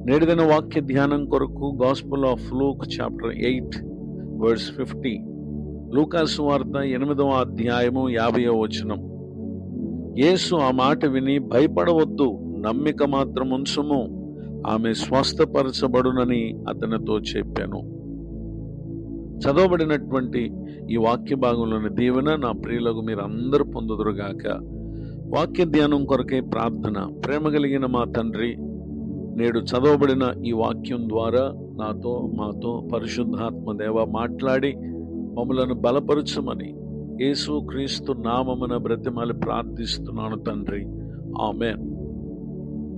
నేటిదిన వాక్య ధ్యానం కొరకు gospel of Luke chapter 8 verse 50. లూకా సువార్త 8వ అధ్యాయము 50వ వచనం. యేసు ఆ మాట విని, భయపడవద్దు, నమ్మిక మాత్రం ఉంచుము, ఆమె స్వస్థపరచబడునని అతనితో చెప్పాను. చదవబడినటువంటి ఈ వాక్య భాగంలోని దీవెన నా ప్రియులకు మీరు అందరూ పొందుదురుగాక. వాక్య ధ్యానం కొరకే ప్రార్థన. ప్రేమ కలిగిన మా తండ్రి, నేడు చదవబడిన ఈ వాక్యం ద్వారా నాతో మాతో పరిశుద్ధాత్మ దేవ మాట్లాడి మమ్మలను బలపరచమని యేసు క్రీస్తు నామమున బ్రతిమాలి ప్రార్థిస్తున్నాను తండ్రి, ఆమేన్.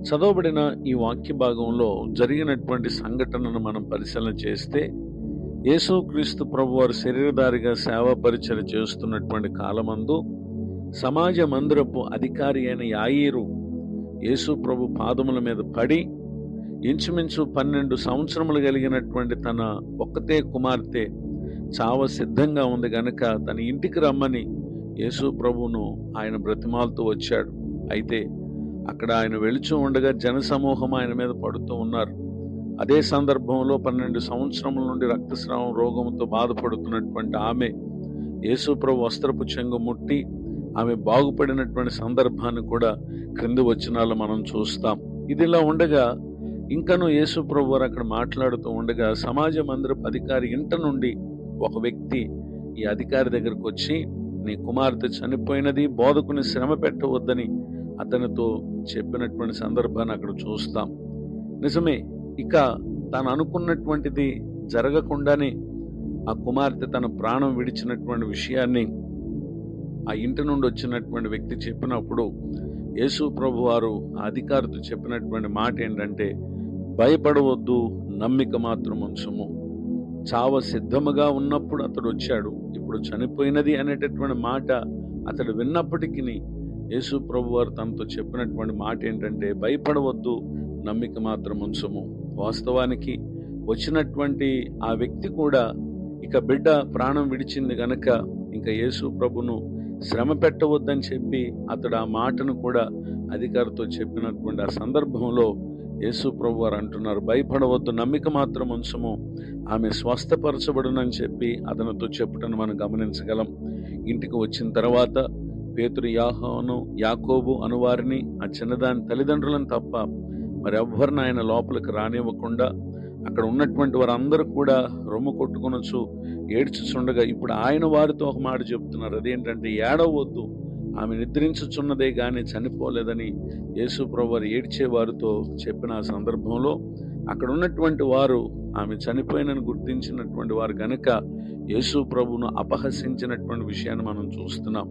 చదవబడిన ఈ వాక్య భాగంలో జరిగినటువంటి సంఘటనను మనం పరిశీలన చేస్తే, యేసు క్రీస్తు ప్రభు వారు శరీరధారిగా సేవా పరిచర్య చేస్తున్నటువంటి కాలమందు సమాజ మందిరపు అధికారి అయిన యాయీరు యేసు ప్రభు పాదముల మీద పడి, ఇంచుమించు 12 సంవత్సరములు కలిగినటువంటి తన ఒక్కతే కుమార్తె చావ సిద్ధంగా ఉంది గనుక తన ఇంటికి రమ్మని యేసు ప్రభువును ఆయన బ్రతిమాలుతూ వచ్చాడు. అయితే అక్కడ ఆయన వెళుచూ ఉండగా జనసమూహం ఆయన మీద పడుతూ ఉన్నారు. అదే సందర్భంలో 12 సంవత్సరముల నుండి రక్తస్రావం రోగంతో బాధపడుతున్నటువంటి ఆమె యేసు ప్రభు వస్త్రపు చెంగు ముట్టి ఆమె బాగుపడినటువంటి సందర్భాన్ని కూడా క్రింది వచనాల్లో మనం చూస్తాం. ఇదిలా ఉండగా ఇంకనూ యేసు ప్రభు వారు అక్కడ మాట్లాడుతూ ఉండగా సమాజ మందిరపు అధికారి ఇంట నుండి ఒక వ్యక్తి ఈ అధికారి దగ్గరకు వచ్చి, నీ కుమార్తె చనిపోయినది, బోధకుని శ్రమ పెట్టవద్దని అతనితో చెప్పినటువంటి సందర్భాన్ని అక్కడ చూస్తాం. నిజమే, ఇక తాను అనుకున్నటువంటిది జరగకుండానే ఆ కుమార్తె తన ప్రాణం విడిచినటువంటి విషయాన్ని ఆ ఇంటి నుండి వచ్చినటువంటి వ్యక్తి చెప్పినప్పుడు యేసు ప్రభు వారు ఆ అధికారితో చెప్పినటువంటి మాట ఏంటంటే, భయపడవద్దు, నమ్మిక మాత్రం ఉంచుము. చావ సిద్ధముగా ఉన్నప్పుడు అతడు వచ్చాడు, ఇప్పుడు చనిపోయినది అనేటటువంటి మాట అతడు విన్నప్పటికీ యేసు ప్రభు వారు తనతో చెప్పినటువంటి మాట ఏంటంటే, భయపడవద్దు, నమ్మిక మాత్రం ఉంచుము. వాస్తవానికి వచ్చినటువంటి ఆ వ్యక్తి కూడా ఇక బిడ్డ ప్రాణం విడిచింది గనక ఇంకా యేసు ప్రభును శ్రమ పెట్టవద్దని చెప్పి అతడు ఆ మాటను కూడా అధికారితో చెప్పినటువంటి ఆ సందర్భంలో యేసు ప్రభు వారు అంటున్నారు, భయపడవద్దు, నమ్మిక మాత్రం ఉంచుము, ఆమె స్వస్థపరచబడునని చెప్పి అతనితో చెప్పుటను మనం గమనించగలం. ఇంటికి వచ్చిన తర్వాత పేతురు, యోహాను, యాకోబు అనువారిని, ఆ చిన్నదాని తల్లిదండ్రులను తప్ప మరి ఎవ్వరిని ఆయన లోపలికి రానివ్వకుండా అక్కడ ఉన్నటువంటి వారందరూ కూడా రొమ్ము కొట్టుకొనొచ్చు ఏడ్చుచుండగా ఇప్పుడు ఆయన వారితో ఒక మాట చెప్తున్నారు. అదేంటంటే, ఏడవద్దు, ఆమె నిద్రించుచున్నదే గాని చనిపోలేదని యేసు ప్రభు వారు ఏడ్చే వారితో చెప్పిన ఆ సందర్భంలో అక్కడ ఉన్నటువంటి వారు ఆమె చనిపోయినని గుర్తించినటువంటి వారు గనుక యేసు ప్రభును అపహసించినటువంటి విషయాన్ని మనం చూస్తున్నాం.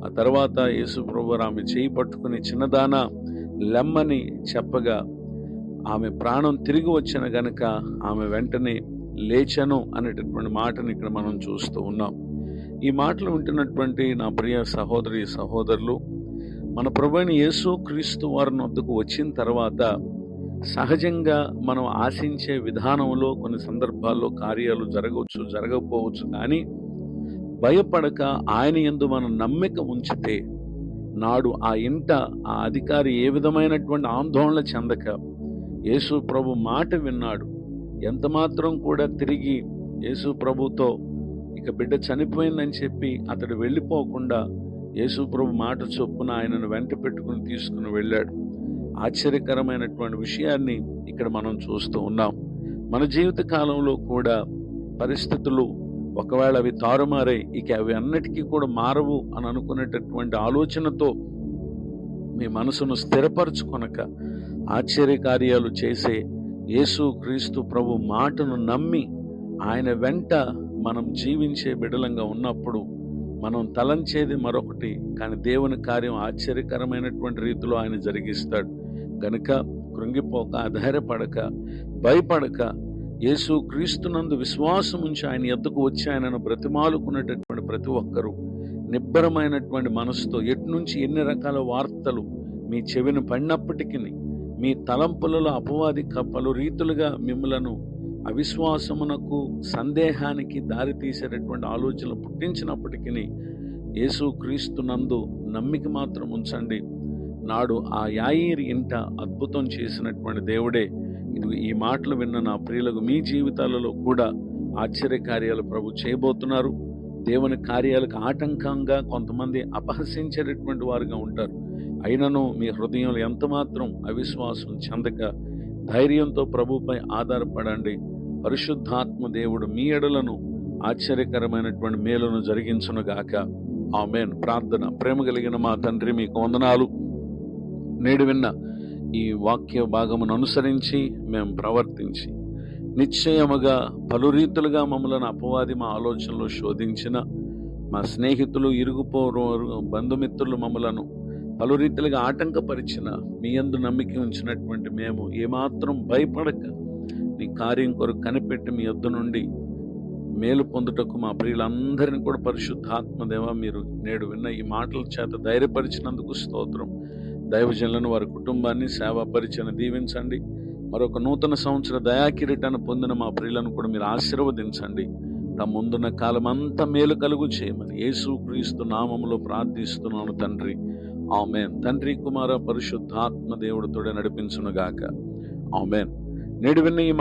ఆ తర్వాత యేసు ప్రభు వారు ఆమె చేయి పట్టుకుని, చిన్నదానా లెమ్మని చెప్పగా ఆమె ప్రాణం తిరిగి వచ్చిన గనుక ఆమె వెంటనే లేచను అనేటటువంటి మాటను ఇక్కడ మనం చూస్తూ ఉన్నాం. ఈ మాటలు వింటున్నటువంటి నా ప్రియ సహోదరి సహోదరులు, మన ప్రభువైన యేసు క్రీస్తు వారి వద్దకు వచ్చిన తర్వాత సహజంగా మనం ఆశించే విధానంలో కొన్ని సందర్భాల్లో కార్యాలు జరగవచ్చు, జరగకపోవచ్చు. కానీ భయపడక ఆయన యందు మనం నమ్మిక ఉంచితే, నాడు ఆ ఇంట ఆ అధికారి ఏ విధమైనటువంటి ఆందోళన చెందక యేసు ప్రభు మాట విన్నాడు. ఎంత మాత్రం కూడా తిరిగి యేసు ప్రభుతో ఇక బిడ్డ చనిపోయిందని చెప్పి అతడు వెళ్ళిపోకుండా యేసు ప్రభు మాట చొప్పున ఆయనను వెంట పెట్టుకుని తీసుకుని వెళ్ళాడు. ఆశ్చర్యకరమైనటువంటి విషయాన్ని ఇక్కడ మనం చూస్తూ ఉన్నాం. మన జీవిత కాలంలో కూడా పరిస్థితులు ఒకవేళ అవి తారుమారై ఇక అవి అన్నిటికీ కూడా మారవు అని అనుకునేటటువంటి ఆలోచనతో మీ మనసును స్థిరపరచుకొనక ఆశ్చర్యకార్యాలు చేసే యేసు క్రీస్తు ప్రభు మాటను నమ్మి ఆయన వెంట మనం జీవించే బిడలంగా ఉన్నప్పుడు మనం తలంచేది మరొకటి, కానీ దేవుని కార్యం ఆశ్చర్యకరమైనటువంటి రీతిలో ఆయన జరిగిస్తాడు. గనుక కృంగిపోక, అధైర్యపడక, భయపడక యేసు క్రీస్తునందు విశ్వాసం ఉంచి ఆయన ఎద్దుకు వచ్చి ఆయనను బ్రతిమాలుకునేటటువంటి ప్రతి ఒక్కరూ నిబ్బరమైనటువంటి మనసుతో, ఎట్నుంచి ఎన్ని రకాల వార్తలు మీ చెవిన పడినప్పటికీ, మీ తలంపులలో అపవాది పలు రీతులుగా మిమ్మలను అవిశ్వాసమునకు, సందేహానికి దారితీసేటటువంటి ఆలోచనలు పుట్టించినప్పటికీ యేసు క్రీస్తునందు నమ్మిక మాత్రం ఉంచండి. నాడు ఆ యాయీరు ఇంట అద్భుతం చేసినటువంటి దేవుడే ఇది ఈ మాటలు విన్న నా ప్రియులకు మీ జీవితాలలో కూడా ఆశ్చర్య కార్యాలు ప్రభు చేయబోతున్నారు. దేవుని కార్యాలకు ఆటంకంగా కొంతమంది అపహసించేటటువంటి వారుగా ఉంటారు. అయినను మీ హృదయంలో ఎంతమాత్రం అవిశ్వాసం చెందక ధైర్యంతో ప్రభుపై ఆధారపడండి. పరిశుద్ధాత్మ దేవుడు మీ ఎడలను ఆశ్చర్యకరమైనటువంటి మేలును జరిగించునుగాక. ఆమేన్. ప్రార్థన. ప్రేమ కలిగిన మా తండ్రి, మీకు వందనాలు. నేడు విన్న ఈ వాక్య భాగమును అనుసరించి మేము ప్రవర్తించి నిశ్చయముగా పలు రీతులుగా మమ్మల్ని అపవాది మా ఆలోచనలు శోధించిన, మా స్నేహితులు, ఇరుగుపోరు బంధుమిత్రులు మమ్మలను పలు రీతిలుగా ఆటంకపరిచిన, మీ యందు నమ్మిక ఉంచినటువంటి మేము ఏమాత్రం భయపడక నీ కార్యం కొరకు కనిపెట్టి మీ యొద్ద నుండి మేలు పొందుటకు మా ప్రియులందరినీ కూడా పరిశుద్ధాత్మదేవ మీరు నేడు విన్న ఈ మాటల చేత ధైర్యపరిచినందుకు స్తోత్రం. దైవజనులను, వారి కుటుంబాన్ని, సేవా పరిచయను దీవించండి. మరొక నూతన సంవత్సర దయాకిరీటాన్ని పొందిన మా ప్రియులను కూడా మీరు ఆశీర్వదించండి. తమ ముందున్న కాలం అంతా మేలు కలుగు చేయమని యేసుక్రీస్తు నామములో ప్రార్థిస్తున్నాను తండ్రి. ఆమేన్. తండ్రి, కుమార, పరిశుద్ధాత్మ దేవుడు తోడే నడిపించునుగాక. ఆమేన్. నేడు విన్న ఈ